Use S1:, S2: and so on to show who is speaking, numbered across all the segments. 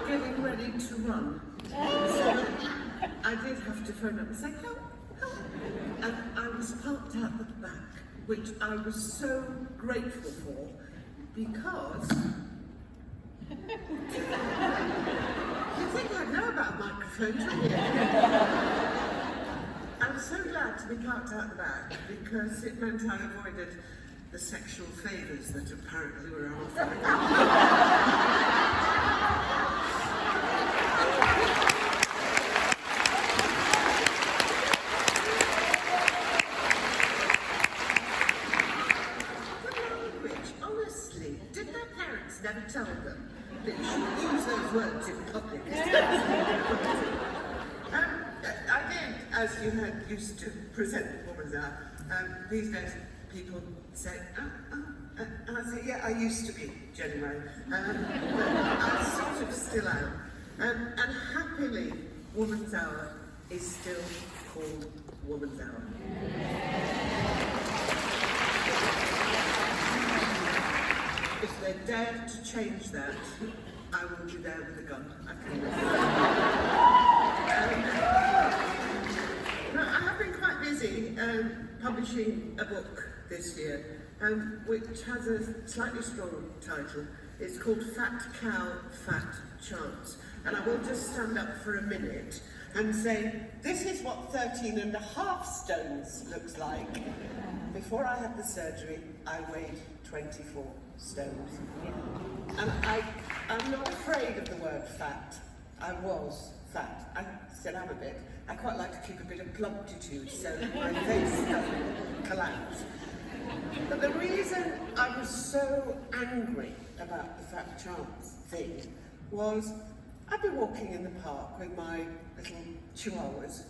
S1: getting ready to run. So I did have to phone up and say, help, help. And I was parked out the back, which I was so grateful for, because you think I'd know about microphones, wouldn't you? I'm so glad to be parked out the back, because it meant I avoided the sexual favours that apparently were offering. Never tell them that you should use those words in public. I did, as you had used to present Woman's Hour. These days people say, and I say, yeah, I used to be Jenny Murray, but I sort of still am. And happily, Woman's Hour is still called Woman's Hour. If they dare to change that, I will be there with a gun. I have been quite busy publishing a book this year, which has a slightly strong title. It's called Fat Cow, Fat Chance. And I will just stand up for a minute and say, this is what 13.5 stones looks like. Before I had the surgery, I weighed 24 stones. And I'm not afraid of the word fat. I was fat. I still am a bit. I quite like to keep a bit of plumpitude so that my face doesn't collapse. But the reason I was so angry about the fat chance thing was I'd be walking in the park with my little chihuahuas,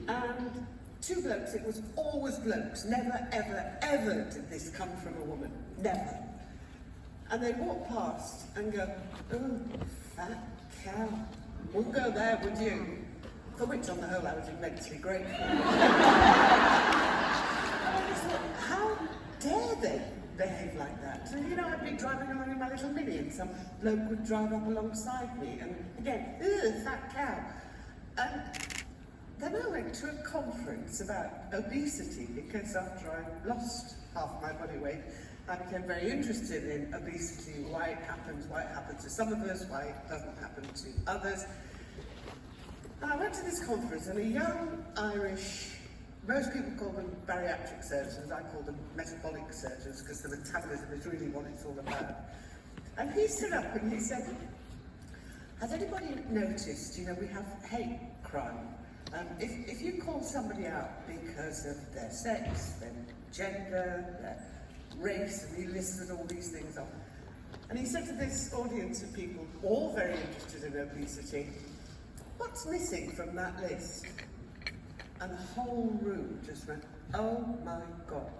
S1: and two blokes, it was always blokes, never, ever, ever did this come from a woman, never. And they'd walk past and go, oh, fat cow, wouldn't go there, would you? For which, on the whole, I was immensely grateful. And I just thought, how dare they behave like that? So, you know, I'd be driving along in my little Mini and some bloke would drive up alongside me and again, ugh, fat cow. And then I went to a conference about obesity because after I lost half my body weight, I became very interested in obesity, why it happens to some of us, why it doesn't happen to others. And I went to this conference and a young Irish, most people call them bariatric surgeons, I call them metabolic surgeons because the metabolism is really what it's all about. And he stood up and he said, has anybody noticed, you know, we have hate crime. If you call somebody out because of their sex, their gender, their race, and he listed all these things up. And he said to this audience of people, all very interested in obesity, what's missing from that list? And the whole room just went, oh my God,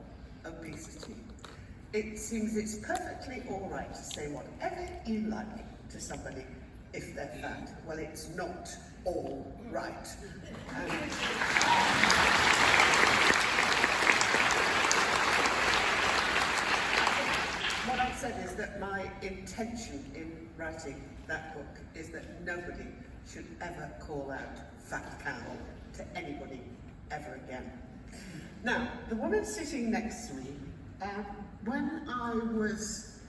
S1: obesity. It seems it's perfectly all right to say whatever you like to somebody if they're fat. Well, it's not all right. What I've said is that my intention in writing that book is that nobody should ever call out fat cow to anybody ever again. Now, the woman sitting next to me, when I was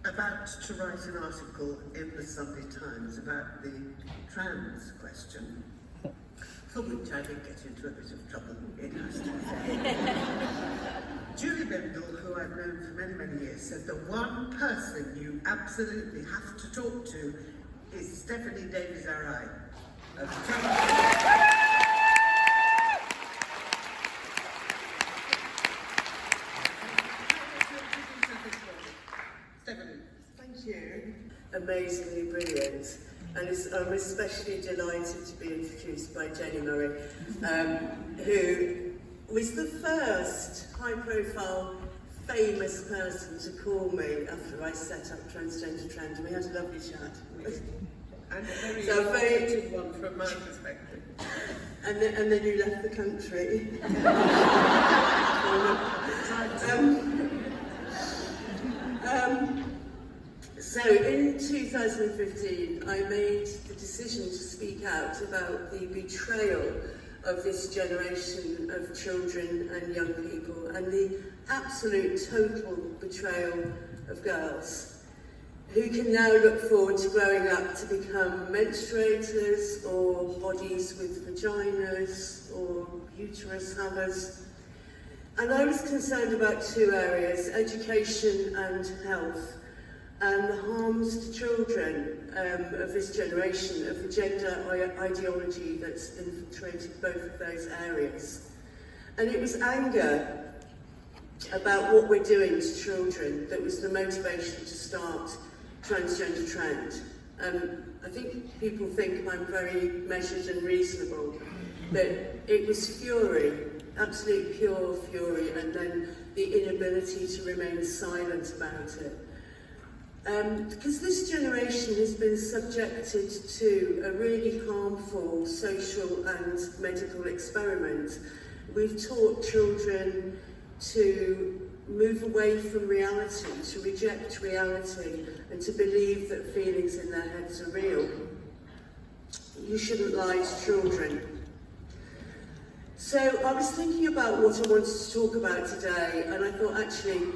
S1: about to write an article in the Sunday Times about the trans question, for which I did get into a bit of trouble, it has to be said. Julie Bindle, who I've known for many, many years, said the one person you absolutely have to talk to is Stephanie Davies-Arai of Transgender.
S2: Amazingly brilliant, and I'm especially delighted to be introduced by Jenny Murray, who was the first high-profile, famous person to call me after I set up Transgender Trend, and we had a lovely chat.
S1: And a very innovative one from my perspective.
S2: And then you left the country. So in 2015, I made the decision to speak out about the betrayal of this generation of children and young people and the absolute total betrayal of girls who can now look forward to growing up to become menstruators or bodies with vaginas or uterus havers. And I was concerned about two areas, education and health, and the harms to children of this generation, of the gender ideology that's infiltrated both of those areas. And it was anger about what we're doing to children that was the motivation to start Transgender Trend. I think people think I'm very measured and reasonable, but it was fury, absolute pure fury, and then the inability to remain silent about it. Because this generation has been subjected to a really harmful social and medical experiment. We've taught children to move away from reality, to reject reality, and to believe that feelings in their heads are real. You shouldn't lie to children. So I was thinking about what I wanted to talk about today, and I thought actually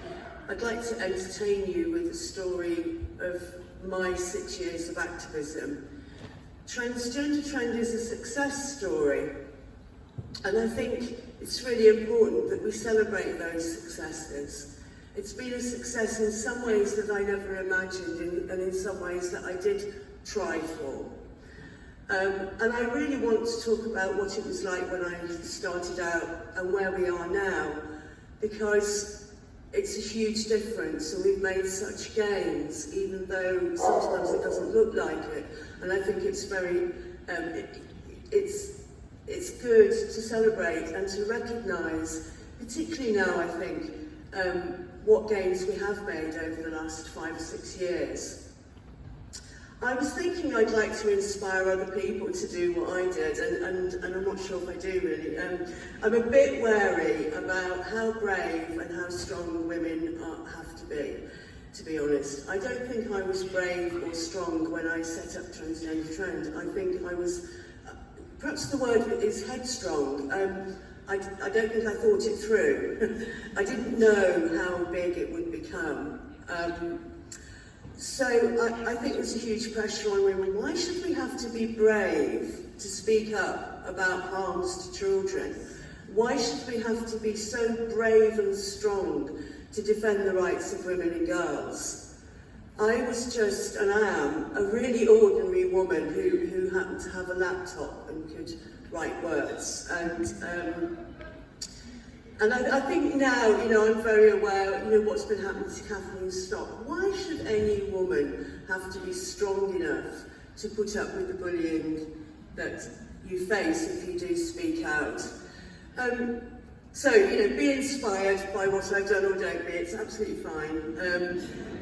S2: I'd like to entertain you with a story of my 6 years of activism. Transgender Trend is a success story, and I think it's really important that we celebrate those successes. It's been a success in some ways that I never imagined, and in some ways that I did try for. And I really want to talk about what it was like when I started out and where we are now, because it's a huge difference, and we've made such gains, even though sometimes it doesn't look like it. And I think it's very, it's good to celebrate and to recognise, particularly now I think, what gains we have made over the last 5 or 6 years. I was thinking I'd like to inspire other people to do what I did, and I'm not sure if I do really. I'm a bit wary about how brave and how strong women have to be honest. I don't think I was brave or strong when I set up Transgender Trend. I think I was, perhaps the word is headstrong. I don't think I thought it through. I didn't know how big it would become. So I think there's a huge pressure on women. Why should we have to be brave to speak up about harms to children? Why should we have to be so brave and strong to defend the rights of women and girls? I was just, and I am, a really ordinary woman who happened to have a laptop and could write words. And I think now, you know, I'm very aware, you know, what's been happening to Kathleen Stock. Why should any woman have to be strong enough to put up with the bullying that you face if you do speak out? So, you know, be inspired by what I've done or don't be, it's absolutely fine.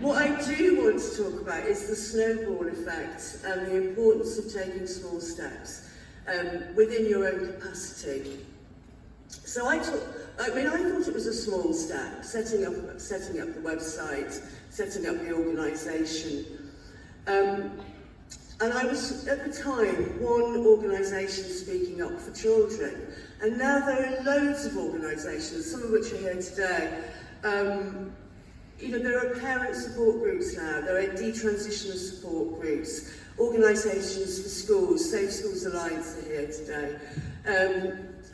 S2: What I do want to talk about is the snowball effect and the importance of taking small steps within your own capacity. So I thought it was a small step, setting up the website, setting up the organisation. And I was, at the time, one organisation speaking up for children. And now there are loads of organisations, some of which are here today. You know, there are parent support groups now, there are detransitional support groups, organisations for schools, Safe Schools Alliance are here today.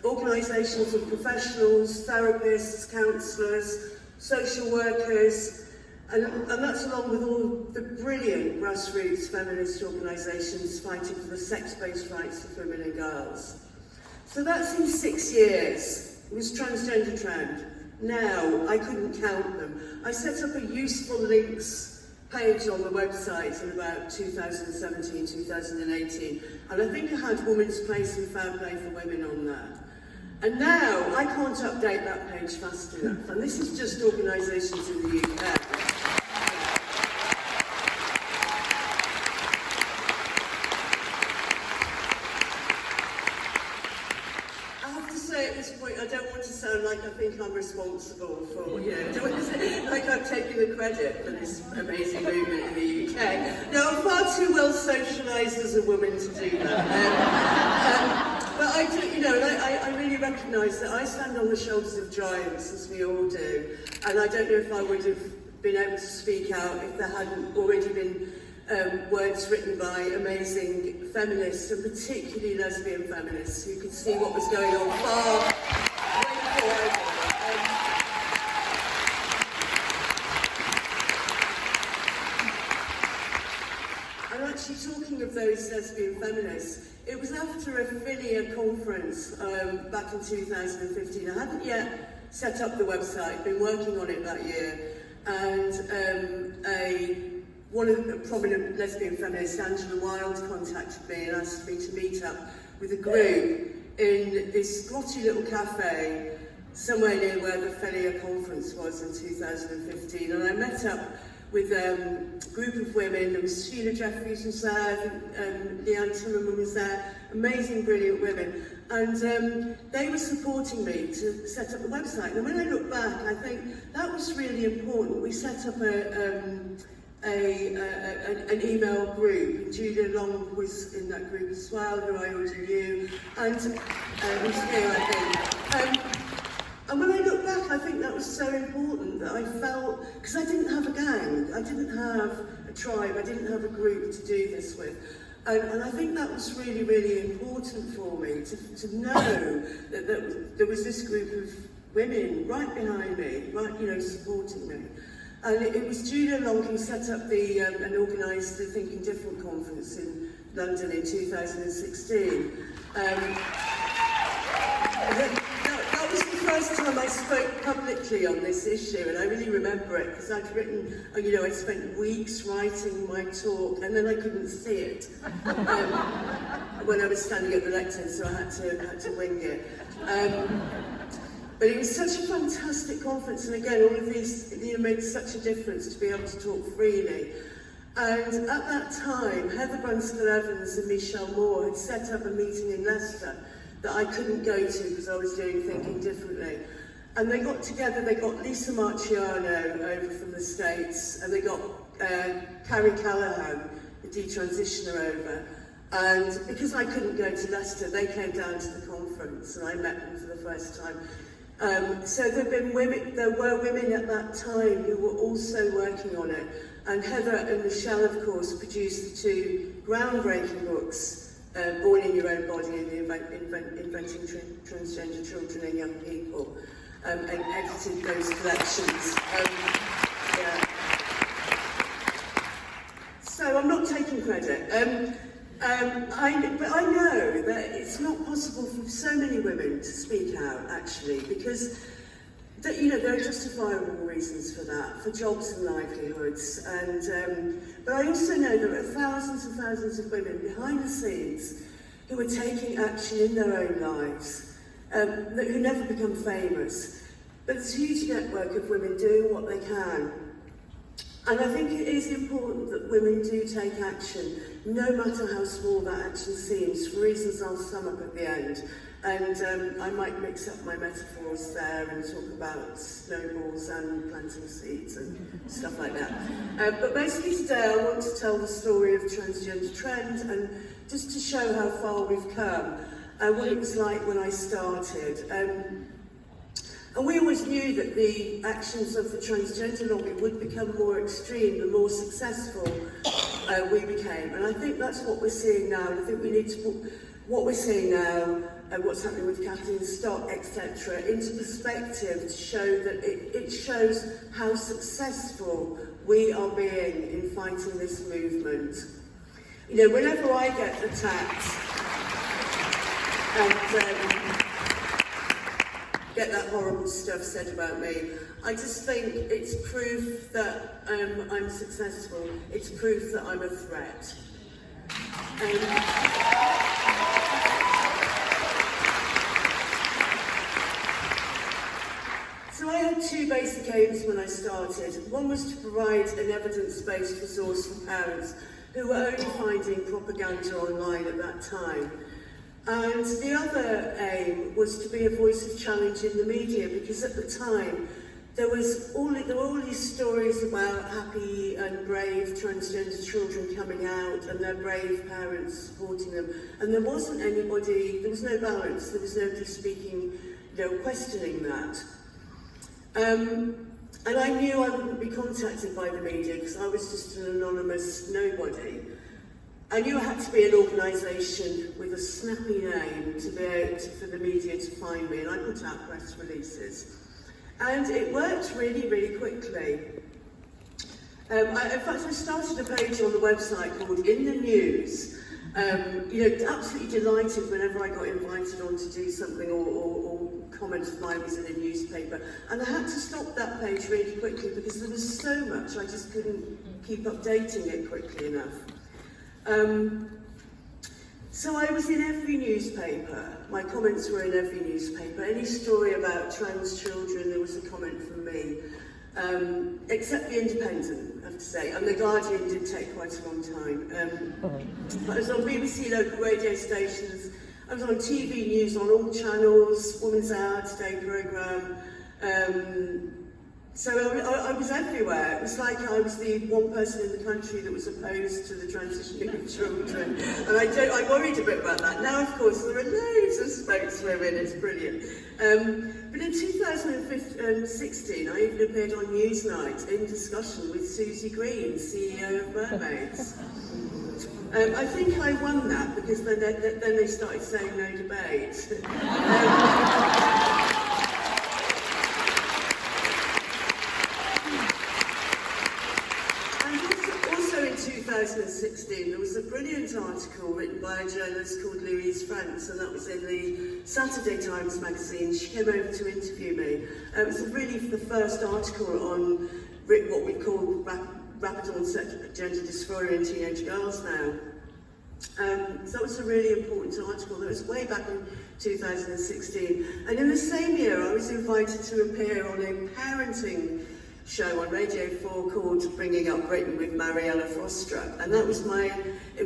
S2: Organisations of professionals, therapists, counsellors, social workers, and that's along with all the brilliant grassroots feminist organisations fighting for the sex-based rights of women and girls. So that's in 6 years. It was Transgender Trend. Now, I couldn't count them. I set up a useful links page on the website in about 2017, 2018, and I think I had Women's Place and Fair Play for Women on there. And now, I can't update that page fast enough, and this is just organisations in the UK. I have to say at this point, I don't want to sound like I think I'm responsible for, you know, don't want to say, like I'm taking the credit for this amazing movement in the UK. No, I'm far too well socialised as a woman to do that. But I do, you know, I really recognise that I stand on the shoulders of giants, as we all do, and I don't know if I would have been able to speak out if there hadn't already been words written by amazing feminists, and particularly lesbian feminists, who could see what was going on far way before I did. I'm actually talking of those lesbian feminists. It was after a Philia conference back in 2015. I hadn't yet set up the website, been working on it that year, and one of the prominent lesbian feminists, Angela Wilde, contacted me and asked me to meet up with a group in this squatty little cafe somewhere near where the Philia conference was in 2015. And I met up with a group of women. There was Sheila Jeffries was there, Leanne Timmerman was there, amazing, brilliant women. And they were supporting me to set up the website. And when I look back, I think that was really important. We set up an email group, and Julia Long was in that group as well, who I already knew, and who's here, I think. And when I look back, I think that was so important that I felt, because I didn't have a gang, I didn't have a tribe, I didn't have a group to do this with. And I think that was really, really important for me, to know that there was this group of women right behind me, right, you know, supporting me. And it was Julia Long who set up and organised the Thinking Different conference in London in 2016. That was the first time I spoke publicly on this issue, and I really remember it because I'd written, you know, I'd spent weeks writing my talk, and then I couldn't see it when I was standing at the lectern, so I had to wing it. But it was such a fantastic conference, and again, all of these, you know, made such a difference to be able to talk freely. And at that time, Heather Brunskill-Evans and Michelle Moore had set up a meeting in Leicester that I couldn't go to because I was doing Thinking Differently. And they got together, they got Lisa Marciano over from the States, and they got Carrie Callahan, the detransitioner, over. And because I couldn't go to Leicester, they came down to the conference, and I met them for the first time. So there were women at that time who were also working on it, and Heather and Michelle, of course, produced the two groundbreaking books, Born in Your Own Body and Inventing Transgender Children and Young People, and edited those collections. Yeah. So I'm not taking credit. But I know that it's not possible for so many women to speak out, actually, because you know, there are justifiable reasons for that, for jobs and livelihoods. But I also know there are thousands and thousands of women behind the scenes who are taking action in their own lives, who never become famous. But there's a huge network of women doing what they can. And I think it is important that women do take action, no matter how small that action seems, for reasons I'll sum up at the end. And I might mix up my metaphors there and talk about snowballs and planting seeds and stuff like that. But basically today I want to tell the story of Transgender Trend, and just to show how far we've come, what it was like when I started. And we always knew that the actions of the transgender lobby would become more extreme the more successful we became. And I think that's what we're seeing now. And I think we need to put what we're seeing now and what's happening with Kathleen Stock, etc., into perspective to show that it shows how successful we are being in fighting this movement. You know, whenever I get attacked and get that horrible stuff said about me, I just think it's proof that I'm successful. It's proof that I'm a threat. So I had two basic aims when I started. One was to provide an evidence-based resource for parents who were only finding propaganda online at that time. And the other aim was to be a voice of challenge in the media, because at the time there were all these stories about happy and brave transgender children coming out and their brave parents supporting them, and there was no balance, there was nobody speaking, questioning that. And I knew I wouldn't be contacted by the media because I was just an anonymous nobody. I knew it had to be an organisation with a snappy name to be able for the media to find me, and I put out press releases. And it worked really, really quickly. In fact, I started a page on the website called In the News. Absolutely delighted whenever I got invited on to do something or comment of mine was in a newspaper. And I had to stop that page really quickly because there was so much, I just couldn't keep updating it quickly enough. So I was in every newspaper. My comments were in every newspaper. Any story about trans children, there was a comment from me. Except The Independent, I have to say. And The Guardian did take quite a long time. I was on BBC local radio stations. I was on TV news on all channels, Woman's Hour, Today programme. So I was everywhere. It was like I was the one person in the country that was opposed to the transitioning of children. And I worried a bit about that. Now, of course, there are loads of spokeswomen. It's brilliant. But in 2016, I even appeared on Newsnight in discussion with Susie Green, CEO of Mermaids. I think I won that because then they started saying no debate. In 2016, there was a brilliant article written by a journalist called Louise France, and that was in the Saturday Times magazine. She came over to interview me. It was really the first article on what we call rapid onset gender dysphoria in teenage girls now. So that was a really important article. That was way back in 2016. And in the same year, I was invited to appear on a parenting show on Radio 4 called Bringing Up Britain with Mariella Frostrup, and that was it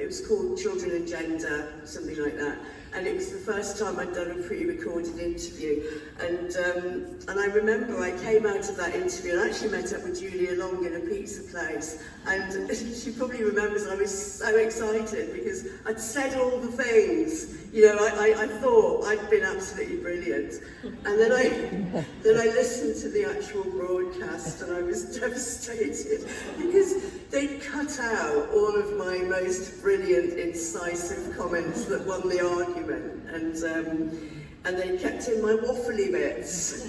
S2: was called Children and Gender, something like that, and it was the first time I'd done a pre-recorded interview, and I remember I came out of that interview and actually met up with Julia Long in a pizza place, and she probably remembers I was so excited because I'd said all the things, I thought I'd been absolutely brilliant, and then I listened to the actual broadcast and I was devastated because they'd cut out all of my most brilliant, incisive comments that won the argument, and they kept in my waffly bits.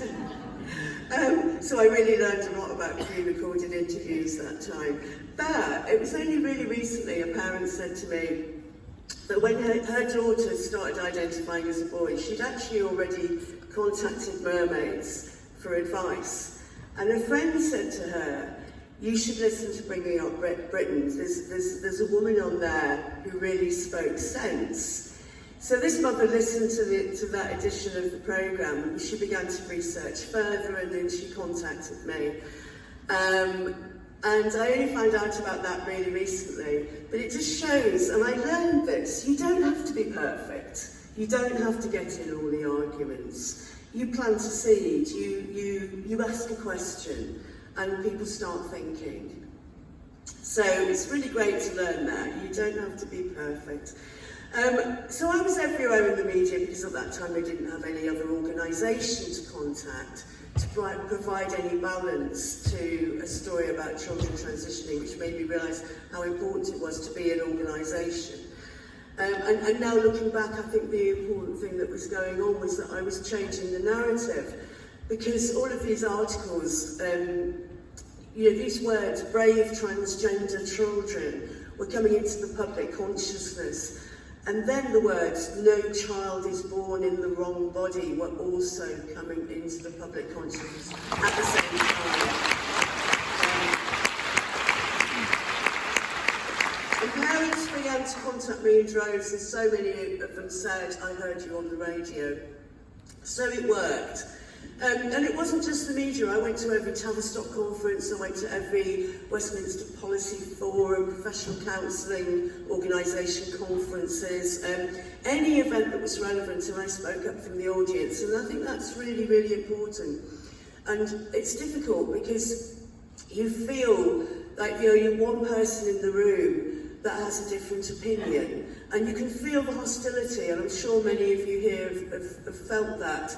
S2: So I really learned a lot about pre-recorded interviews that time. But it was only really recently a parent said to me that when her daughter started identifying as a boy, she'd actually already contacted Mermaids for advice. And a friend said to her, "You should listen to Bringing Up Britain. There's a woman on there who really spoke sense." So this mother listened to that edition of the programme, and she began to research further, and then she contacted me. And I only found out about that really recently, but it just shows, and I learned this, you don't have to be perfect. You don't have to get in all the arguments. You plant a seed, you ask a question, and people start thinking. So it's really great to learn that. You don't have to be perfect. So I was everywhere in the media because at that time they didn't have any other organisation to contact to provide any balance to a story about children transitioning, which made me realise how important it was to be an organisation. And now looking back, I think the important thing that was going on was that I was changing the narrative, because all of these articles, these words, brave transgender children, were coming into the public consciousness. And then the words, no child is born in the wrong body, were also coming into the public consciousness at the same time. And parents began to contact me in droves, and so many of them said, "I heard you on the radio." So it worked. And it wasn't just the media. I went to every Tavistock conference, I went to every Westminster Policy Forum, professional counselling organisation conferences, any event that was relevant, and I spoke up from the audience. And I think that's really, really important. And it's difficult because you feel like you're one person in the room that has a different opinion, and you can feel the hostility, and I'm sure many of you here have felt that.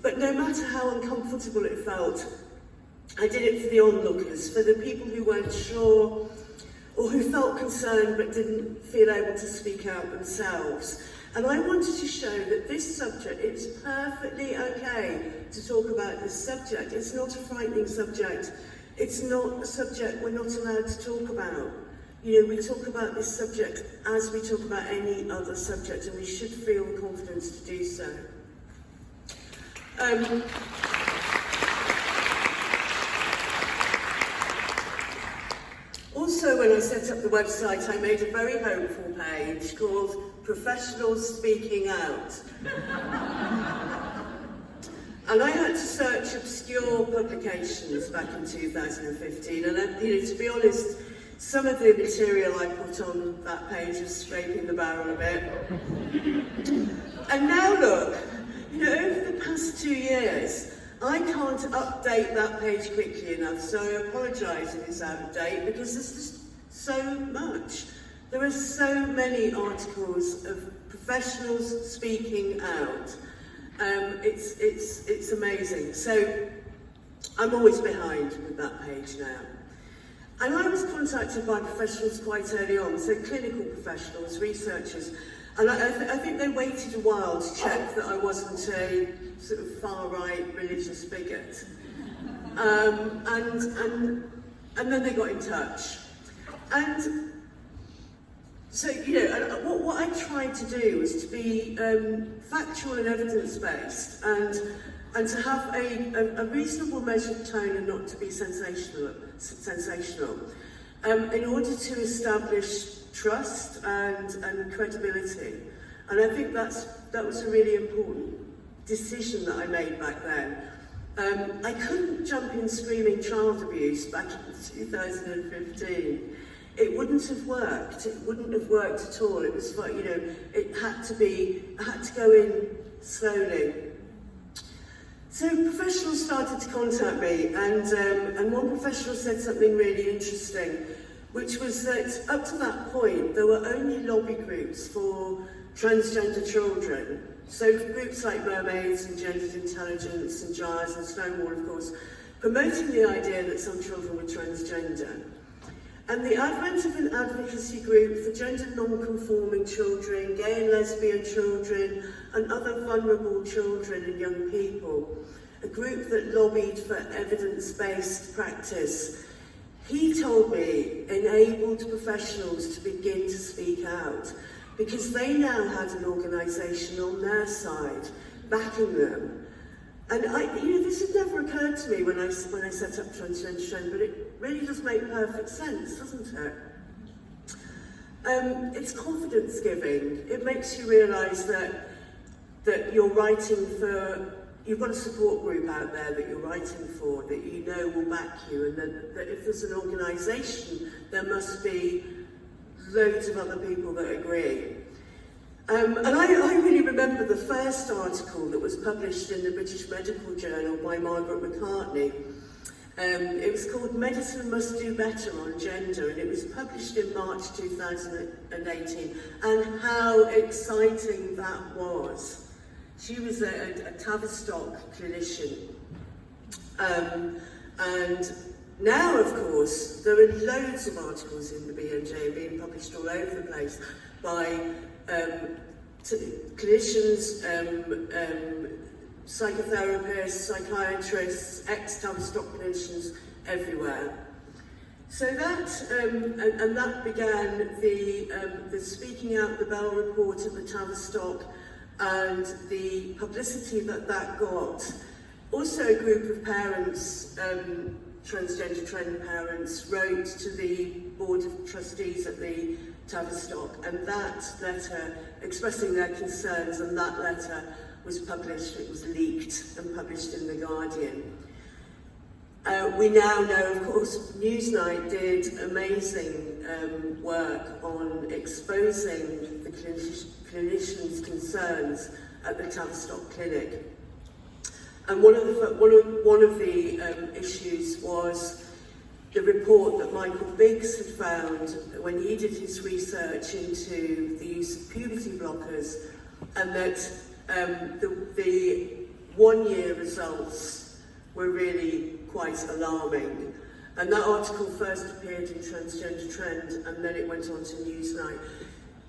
S2: But no matter how uncomfortable it felt, I did it for the onlookers, for the people who weren't sure or who felt concerned but didn't feel able to speak out themselves. And I wanted to show that this subject, it's perfectly okay to talk about this subject. It's not a frightening subject. It's not a subject we're not allowed to talk about. You know, we talk about this subject as we talk about any other subject, and we should feel the confidence to do so. Also, when I set up the website, I made a very hopeful page called Professionals Speaking Out. And I had to search obscure publications back in 2015, and to be honest, some of the material I put on that page was scraping the barrel a bit. And now look, over the past 2 years, I can't update that page quickly enough, so I apologise if it's out of date, because there's just so much. There are so many articles of professionals speaking out. It's amazing. So I'm always behind with that page now. And I was contacted by professionals quite early on, so clinical professionals, researchers, and I think they waited a while to check that I wasn't a sort of far-right religious bigot. And then they got in touch. And so, what I tried to do was to be factual and evidence-based, and to have a reasonable measured tone and not to be sensational, in order to establish trust and credibility. And I think that was a really important decision that I made back then. I couldn't jump in screaming child abuse back in 2015. It wouldn't have worked. It wouldn't have worked at all. It was like, it had to go in slowly. So professionals started to contact me, and one professional said something really interesting, which was that up to that point, there were only lobby groups for transgender children. So groups like Mermaids and Gendered Intelligence and Jazz and Stonewall, of course, promoting the idea that some children were transgender. And the advent of an advocacy group for gender non-conforming children, gay and lesbian children, and other vulnerable children and young people, a group that lobbied for evidence-based practice, he told me enabled professionals to begin to speak out, because they now had an organisation on their side backing them. And this had never occurred to me when I set up Transgender, but it really does make perfect sense, doesn't it? It's confidence giving. It makes you realise that you're writing for, you've got a support group out there that you're writing for, that you know will back you, and that if there's an organisation, there must be loads of other people that agree. And I really remember the first article that was published in the British Medical Journal by Margaret McCartney. It was called Medicine Must Do Better on Gender, and it was published in March 2018. And how exciting that was. She was a Tavistock clinician. And now, of course, there are loads of articles in the BMJ being published all over the place by clinicians, psychotherapists, psychiatrists, ex-Tavistock clinicians everywhere. So that, and that began the Speaking Out the Bell report at the Tavistock and the publicity that got. Also a group of parents, transgender trend parents, wrote to the Board of Trustees at the Tavistock, and that letter expressing their concerns, and that letter was published, it was leaked and published in The Guardian. We now know, of course, Newsnight did amazing work on exposing the clinicians' concerns at the Tavistock Clinic. And one of the issues was the report that Michael Biggs had found when he did his research into the use of puberty blockers, and that the one-year results were really quite alarming. And that article first appeared in Transgender Trend, and then it went on to Newsnight.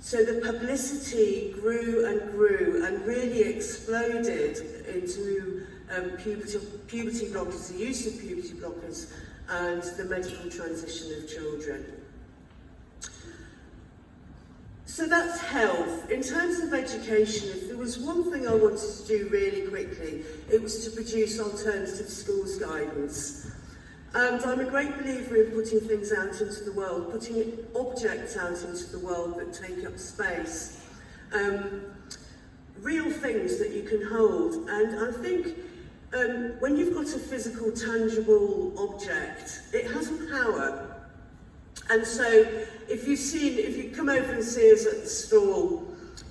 S2: So the publicity grew and really exploded into puberty blockers, the use of puberty blockers, and the medical transition of children. So that's health. In terms of education, if there was one thing I wanted to do really quickly, it was to produce alternative schools guidance. And I'm a great believer in putting things out into the world, putting objects out into the world that take up space. Real things that you can hold. And I think when you've got a physical, tangible object, it has a power. And so if you come over and see us at the stall,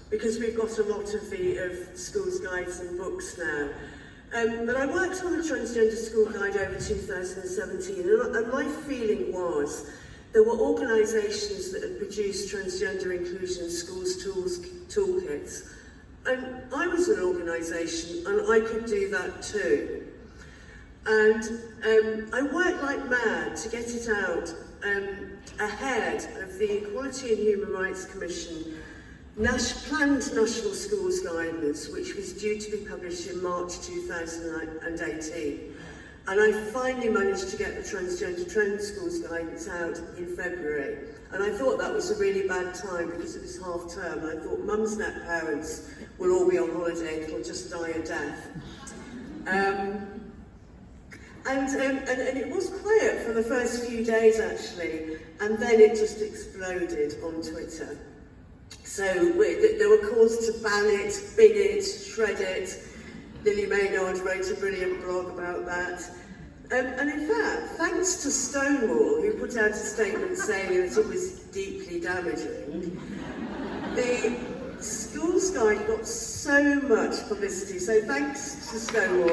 S2: because we've got a lot of schools guides and books now. But I worked on the Transgender School Guide over 2017, and my feeling was there were organisations that had produced transgender inclusion schools toolkits. And I was an organisation, and I could do that too. And I worked like mad to get it out ahead of the Equality and Human Rights Commission planned National Schools Guidance, which was due to be published in March 2018. And I finally managed to get the Transgender Trend Schools Guidance out in February. And I thought that was a really bad time because it was half term. And I thought Mumsnet parents will all be on holiday, it'll just die a death. And it was quiet for the first few days actually, and then it just exploded on Twitter. So there were calls to ban it, bin it, shred it. Lily Maynard wrote a brilliant blog about that. And in fact, thanks to Stonewall, who put out a statement saying that it was deeply damaging, the Schools Guide got so much publicity, so thanks to Stonewall.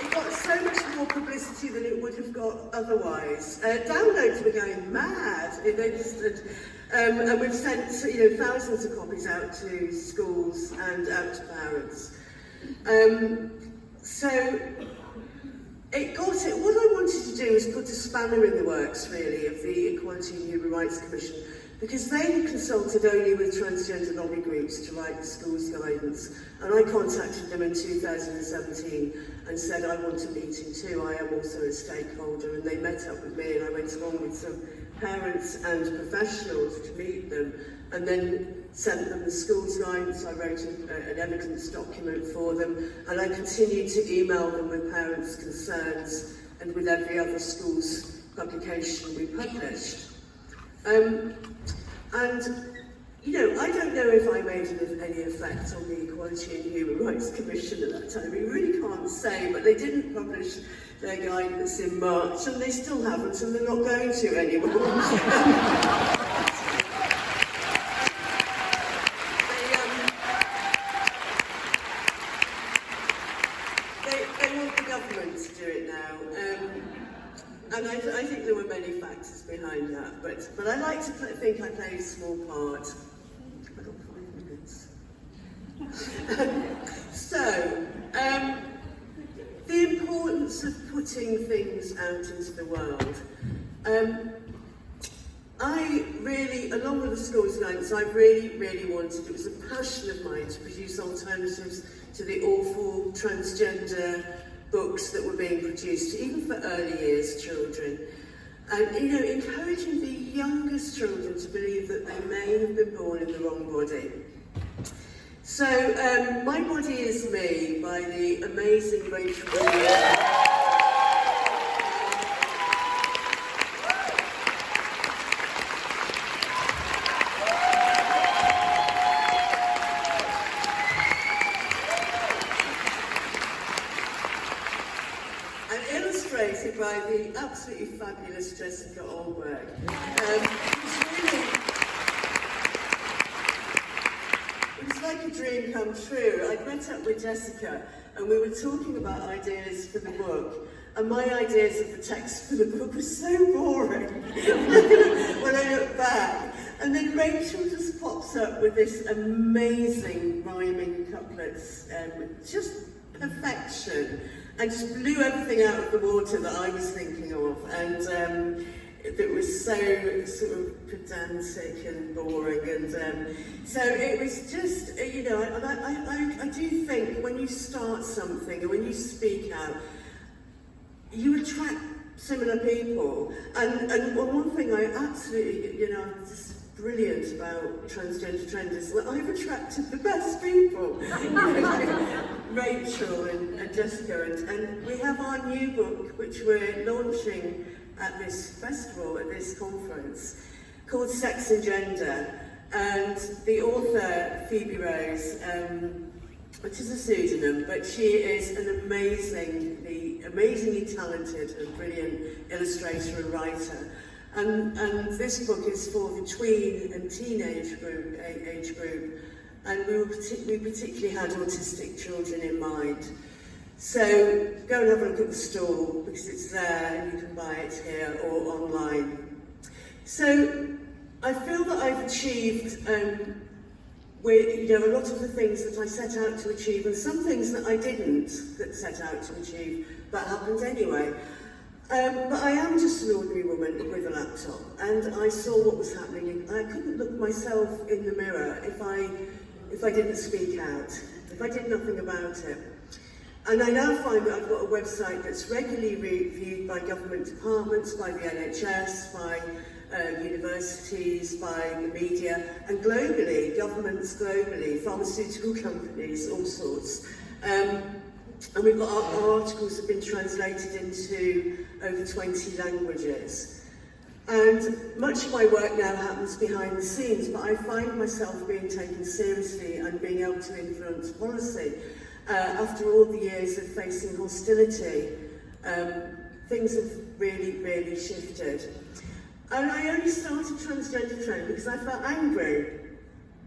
S2: It got so much more publicity than it would have got otherwise. Downloads were going mad. And we've sent thousands of copies out to schools and out to parents. So what I wanted to do was put a spanner in the works, really, of the Equality and Human Rights Commission, because they had consulted only with transgender lobby groups to write the schools guidance. And I contacted them in 2017 and said, I want a meeting too, I am also a stakeholder. And they met up with me, and I went along with some parents and professionals to meet them, and then sent them the schools guidance. I wrote an evidence document for them, and I continued to email them with parents' concerns and with every other schools publication we published. I don't know if I made any effect on the Equality and Human Rights Commission at that time. We really can't say, but they didn't publish their guidance in March, and they still haven't, and they're not going to anymore. They want the government to do it now. And I think there were many factors behind that, but I like to think I played a small part. I've got 5 minutes. So, the importance of putting things out into the world. I really, along with the schools guidance, I really wanted, it was a passion of mine to produce alternatives to the awful transgender books that were being produced, even for early years children. And, encouraging the youngest children to believe that they may have been born in the wrong body. So, My Body Is Me by the amazing Rachel Williams. illustrated by the absolutely fabulous Jessica Olberg. It was like a dream come true. I met up with Jessica and we were talking about ideas for the book. And my ideas of the text for the book were so boring when I look back. And then Rachel just pops up with this amazing rhyming couplets, just perfection, and just blew everything out of the water that I was thinking of. And it was so sort of pedantic and boring. And so it was just, you know, and I do think when you start something and when you speak out, you attract similar people. And one thing I absolutely, you know, just brilliant about Transgender Trend is that I've attracted the best people. Rachel and Jessica, and we have our new book, which we're launching at this festival, at this conference, called Sex and Gender. And the author, Phoebe Rose, which is a pseudonym, but she is an amazingly talented and brilliant illustrator and writer. And this book is for the tween and teenage age group, and we particularly had autistic children in mind. So go and have a look at the stall, because it's there and you can buy it here or online. So I feel that I've achieved you know, a lot of the things that I set out to achieve, and some things that I didn't set out to achieve, but happened anyway. But I am just an ordinary woman with a laptop, and I saw what was happening. I couldn't look myself in the mirror if I didn't speak out, if I did nothing about it. And I now find that I've got a website that's regularly reviewed by government departments, by the NHS, by universities, by the media, and globally, governments globally, pharmaceutical companies, all sorts. And we've got our articles have been translated into over 20 languages. And much of my work now happens behind the scenes, but I find myself being taken seriously and being able to influence policy. After all the years of facing hostility, things have really, really shifted. And I only started Transgender Trend because I felt angry.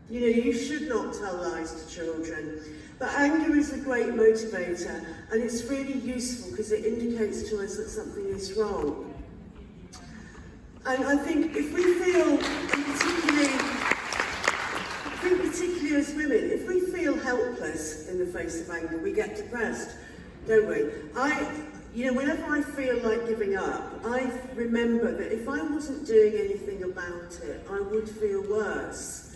S2: You know, you should not tell lies to children. But anger is a great motivator, and it's really useful because it indicates to us that something is wrong. And I think if we feel, particularly as women, if we feel helpless in the face of anger, we get depressed, don't we? You know, whenever I feel like giving up, I remember that if I wasn't doing anything about it, I would feel worse.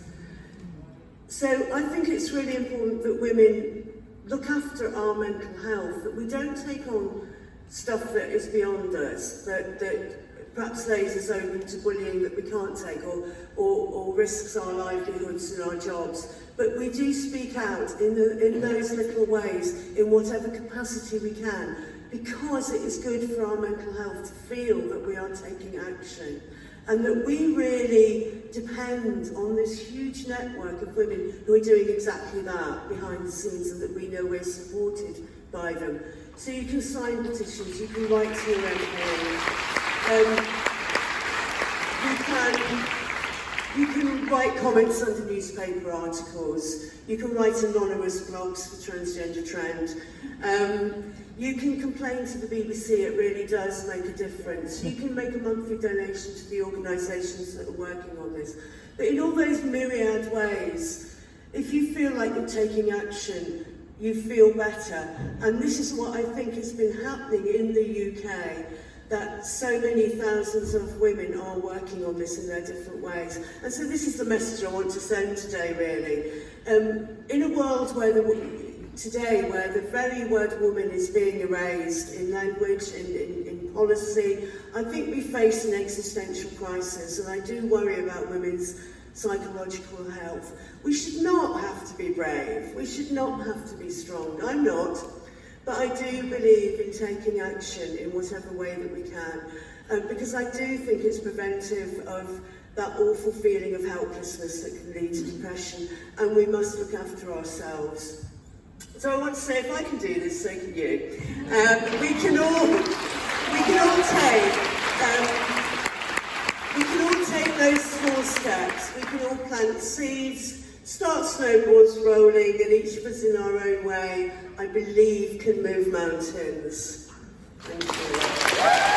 S2: So I think it's really important that women look after our mental health, that we don't take on stuff that is beyond us, that perhaps lays us open to bullying that we can't take, or risks our livelihoods and our jobs. But we do speak out in those little ways, in whatever capacity we can, because it is good for our mental health to feel that we are taking action, and that we really depend on this huge network of women who are doing exactly that behind the scenes, and that we know we're supported by them. So you can sign petitions, you can write to your MP, you can write comments under newspaper articles, you can write anonymous blogs for Transgender Trend, you can complain to the BBC, it really does make a difference. You can make a monthly donation to the organisations that are working on this. But in all those myriad ways, if you feel like you're taking action, you feel better. And this is what I think has been happening in the UK, that so many thousands of women are working on this in their different ways. And so this is the message I want to send today, really. In a world where today, where the very word woman is being erased in language, in policy, I think we face an existential crisis, and I do worry about women's psychological health. We should not have to be brave, we should not have to be strong. I'm not, but I do believe in taking action in whatever way that we can, because I do think it's preventive of that awful feeling of helplessness that can lead to depression, and we must look after ourselves. So I want to say, if I can do this, so can you. We can all take those small steps. We can all plant seeds, start snowboards rolling, and each of us in our own way, I believe, can move mountains. Thank you.